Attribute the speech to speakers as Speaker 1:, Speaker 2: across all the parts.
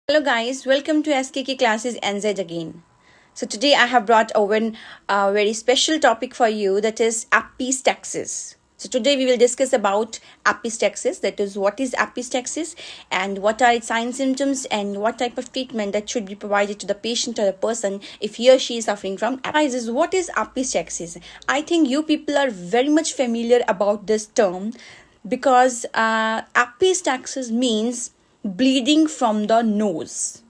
Speaker 1: Hello guys, welcome to SKK Classes NZ again. So today I have brought over a very special topic for you, that is Epistaxis. So today we will discuss about Epistaxis, that is what is Epistaxis and what are its signs, symptoms and what type of treatment that should be provided to the patient or the person if he or she is suffering from epistaxis. What is Epistaxis? I think you people are very much familiar about this term because epistaxis means bleeding from the nose,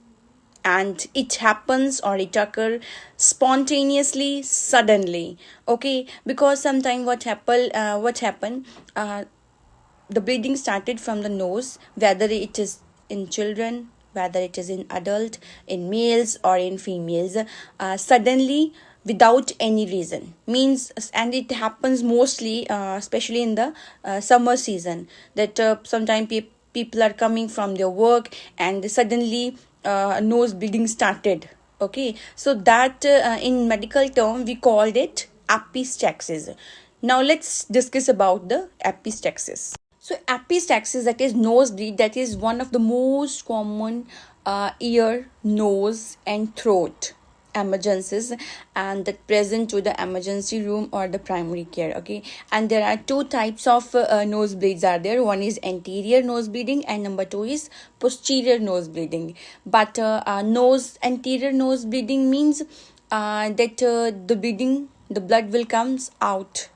Speaker 1: and it happens or it occur spontaneously, suddenly. Okay, because sometime what happened, the bleeding started from the nose, whether it is in children, whether it is in adult, in males or in females, suddenly without any reason means. And it happens mostly, especially in the summer season, that sometimes people are coming from their work and suddenly nose bleeding started. Okay, so that in medical term we called it epistaxis. Now let's discuss about the epistaxis. So epistaxis, that is nosebleed, that is one of the most common ear, nose and throat emergencies, and that present to the emergency room or the primary care. Okay, and there are two types of nosebleeds are there. One is anterior nose bleeding and number two is posterior nose bleeding. But nose anterior nose bleeding means that the blood will comes out,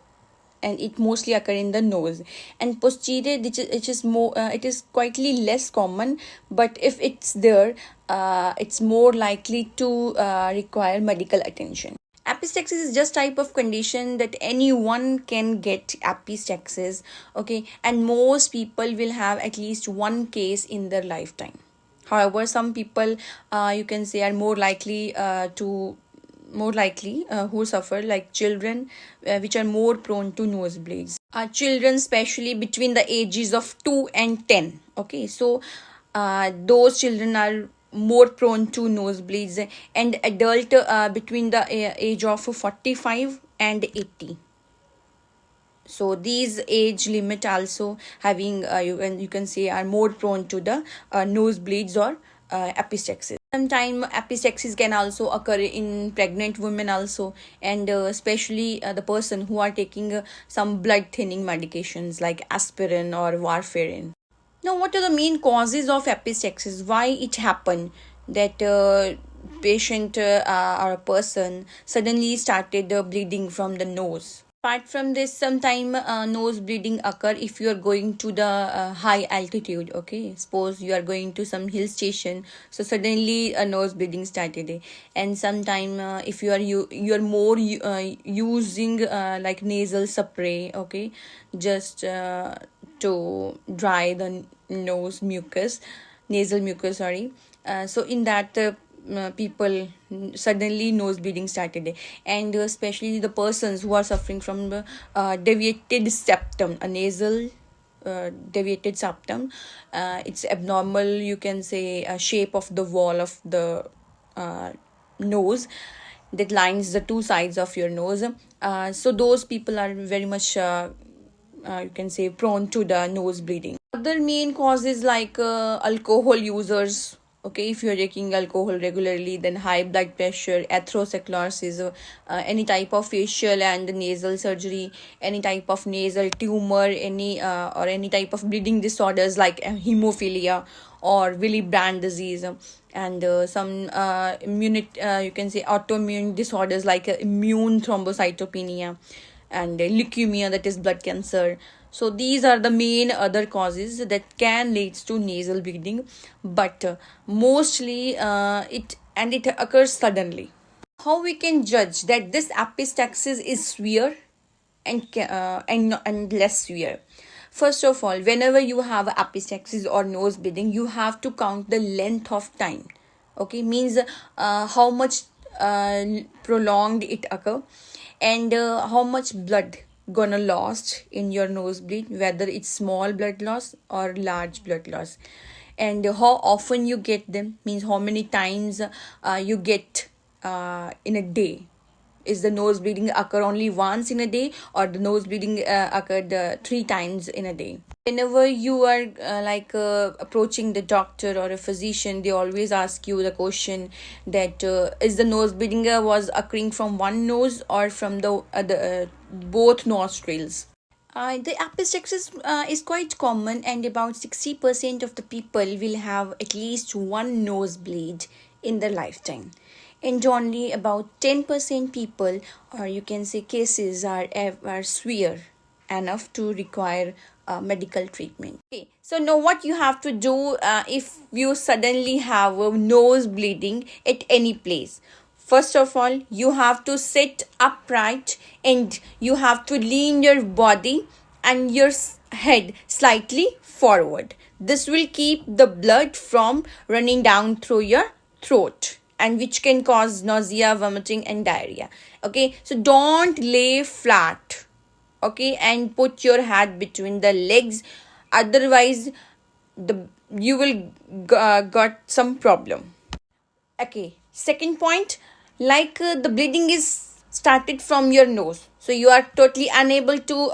Speaker 1: and it mostly occur in the nose. And posterior, which is more, it is quietly less common, but if it's there, it's more likely to require medical attention. Epistaxis is just type of condition that anyone can get epistaxis. Okay, and most people will have at least one case in their lifetime. However, some people, you can say, are more likely who suffer, like children, which are more prone to nosebleeds. Children, especially between the ages of 2 and 10. Okay, so those children are more prone to nosebleeds, and adult between the age of 45 and 80. So these age limit also having, you can say, are more prone to the nosebleeds or epistaxis. Sometimes epistaxis can also occur in pregnant women also, and especially the person who are taking some blood thinning medications like aspirin or warfarin. Now, what are the main causes of epistaxis? Why it happen that patient or a person suddenly started bleeding from the nose? Apart from this, sometime nose bleeding occur if you are going to the high altitude. Okay, suppose you are going to some hill station, so suddenly a nose bleeding started. And sometime if you are more using like nasal spray. Okay, just to dry the nose mucus, nasal mucus, sorry. So in that people suddenly nose bleeding started. And especially the persons who are suffering from the deviated septum, a nasal deviated septum. It's abnormal, you can say, shape of the wall of the nose that lines the two sides of your nose. So those people are very much you can say prone to the nose bleeding. Other main causes like alcohol users. Okay, if you're taking alcohol regularly, then high blood pressure, atherosclerosis, any type of facial and nasal surgery, any type of nasal tumor, any type of bleeding disorders like hemophilia or Willy-Brandt disease, and some you can say autoimmune disorders like immune thrombocytopenia and leukemia, that is blood cancer. So these are the main other causes that can lead to nasal bleeding, but mostly it occurs suddenly. How we can judge that this epistaxis is severe and less severe? First of all, whenever you have epistaxis or nose bleeding, you have to count the length of time. Okay, means how much prolonged it occur, and how much blood gonna lost in your nosebleed, whether it's small blood loss or large blood loss, and how often you get them, means how many times you get in a day. Is the nose bleeding occur only once in a day, or the nose bleeding occurred 3 times in a day? Whenever you are approaching the doctor or a physician, they always ask you the question that is the nose bleeding was occurring from one nose or from the both nostrils. The epistaxis is quite common, and about 60% of the people will have at least one nosebleed in their lifetime. And only about 10% people, or you can say cases, are severe enough to require medical treatment. Okay, so now what you have to do if you suddenly have a nose bleeding at any place. First of all, you have to sit upright and you have to lean your body and your head slightly forward. This will keep the blood from running down through your throat, and which can cause nausea, vomiting, and diarrhea. Okay, so don't lay flat. Okay, and put your head between the legs, otherwise you will got some problem. Okay, second point, the bleeding is started from your nose, so you are totally unable to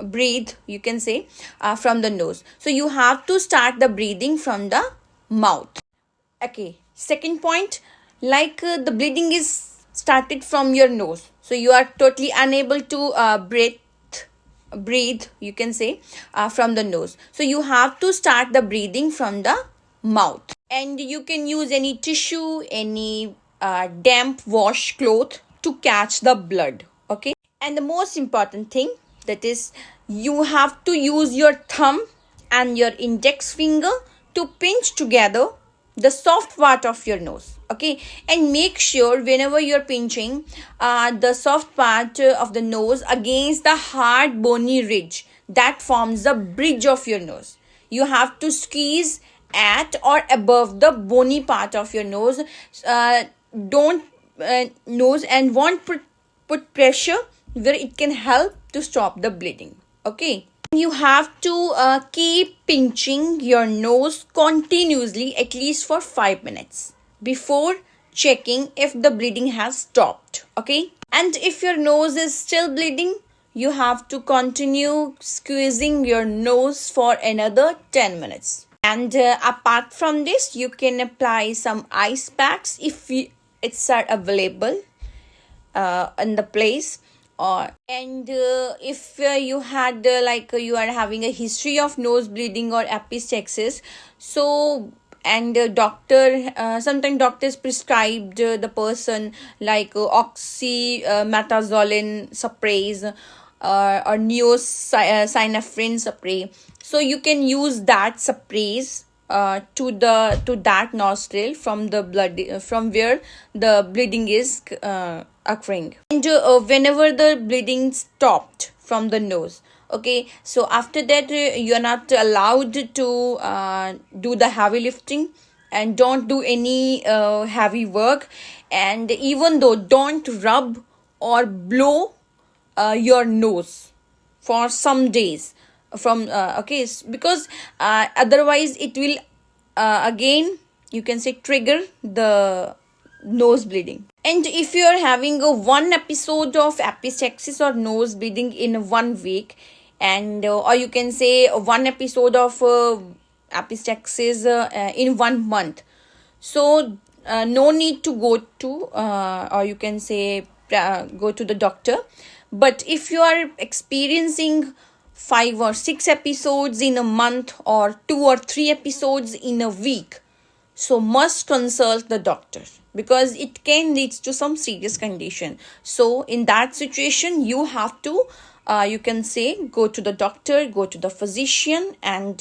Speaker 1: breathe, you can say, from the nose, so you have to start the breathing from the mouth. Okay, second point, the bleeding is started from your nose, so you are totally unable to breathe, you can say, from the nose, so you have to start the breathing from the mouth. And you can use any tissue, any damp wash cloth to catch the blood. Okay, and the most important thing, that is, you have to use your thumb and your index finger to pinch together the soft part of your nose. Okay, and make sure whenever you're pinching the soft part of the nose against the hard bony ridge that forms the bridge of your nose, you have to squeeze at or above the bony part of your nose. Don't nose and won't put pressure where it can help to stop the bleeding. Okay, you have to keep pinching your nose continuously at least for 5 minutes before checking if the bleeding has stopped. Okay, and if your nose is still bleeding, you have to continue squeezing your nose for another 10 minutes. And apart from this, you can apply some ice packs if it's available in the place. And if you had you are having a history of nose bleeding or epistaxis, so and doctor sometimes doctors prescribed the person oxymetazoline sprays or neosynephrine spray, so you can use that sprays to that nostril from the blood from where the bleeding is occurring. And whenever the bleeding stopped from the nose, okay, so after that you are not allowed to do the heavy lifting and don't do any heavy work, and even though don't rub or blow your nose for some days from okay, because otherwise it will again, you can say, trigger the nose bleeding. And if you are having one episode of epistaxis or nose bleeding in 1 week, and or you can say one episode of epistaxis in 1 month, so no need to go to or you can say go to the doctor. But if you are experiencing 5 or 6 episodes in a month or 2 or 3 episodes in a week, so must consult the doctor, because it can lead to some serious condition. So in that situation, you have to you can say go to the doctor, go to the physician, and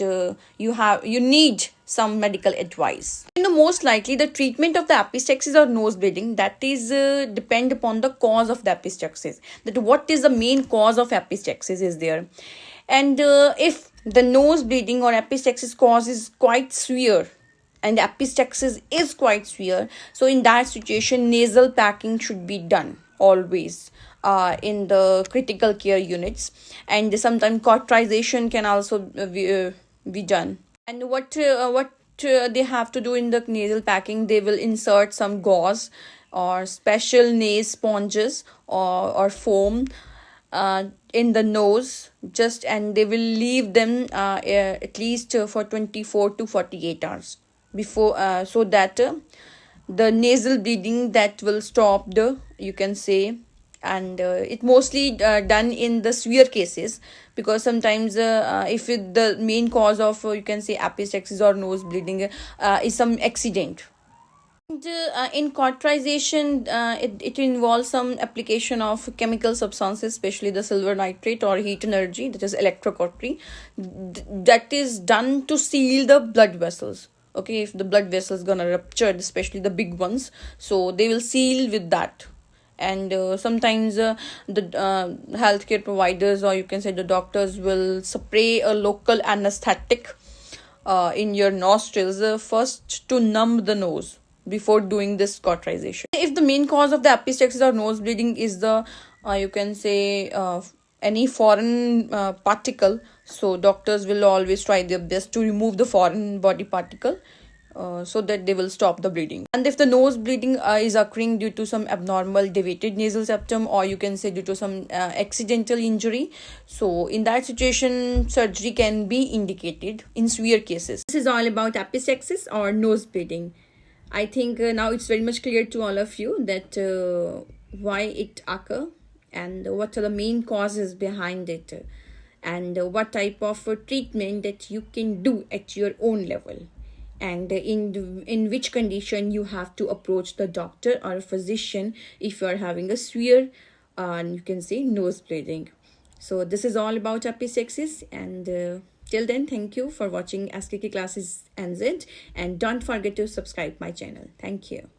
Speaker 1: you need some medical advice. Most likely the treatment of the epistaxis or nose bleeding, that is depend upon the cause of the epistaxis, that what is the main cause of epistaxis is there. And if the nose bleeding or epistaxis cause is quite severe and epistaxis is quite severe, so in that situation nasal packing should be done always in the critical care units, and sometimes cauterization can also be done. And what they have to do in the nasal packing, they will insert some gauze or special nail sponges or foam in the nose, just, and they will leave them at least for 24 to 48 hours before, so that the nasal bleeding that will stop the, you can say. And it mostly done in the severe cases, because sometimes if the main cause of, you can say, epistaxis or nose bleeding is some accident. And, in cauterization, it involves some application of chemical substances, especially the silver nitrate or heat energy, that is electrocautery, that is done to seal the blood vessels. Okay, if the blood vessels gonna rupture, especially the big ones, so they will seal with that. And sometimes the healthcare providers, or you can say the doctors, will spray a local anesthetic in your nostrils first to numb the nose before doing this cauterization. If the main cause of the epistaxis or nose bleeding is the, you can say, any foreign particle, so doctors will always try their best to remove the foreign body particle, so that they will stop the bleeding. And if the nose bleeding is occurring due to some abnormal deviated nasal septum, or you can say due to some accidental injury, so in that situation surgery can be indicated in severe cases. This is all about epistaxis or nose bleeding. I think now it's very much clear to all of you that why it occur, and what are the main causes behind it, and what type of treatment that you can do at your own level, and in which condition you have to approach the doctor or a physician if you are having a severe, you can say, nose bleeding. So this is all about epistaxis, and till then, thank you for watching SKK Classes NZ, and don't forget to subscribe my channel. Thank you.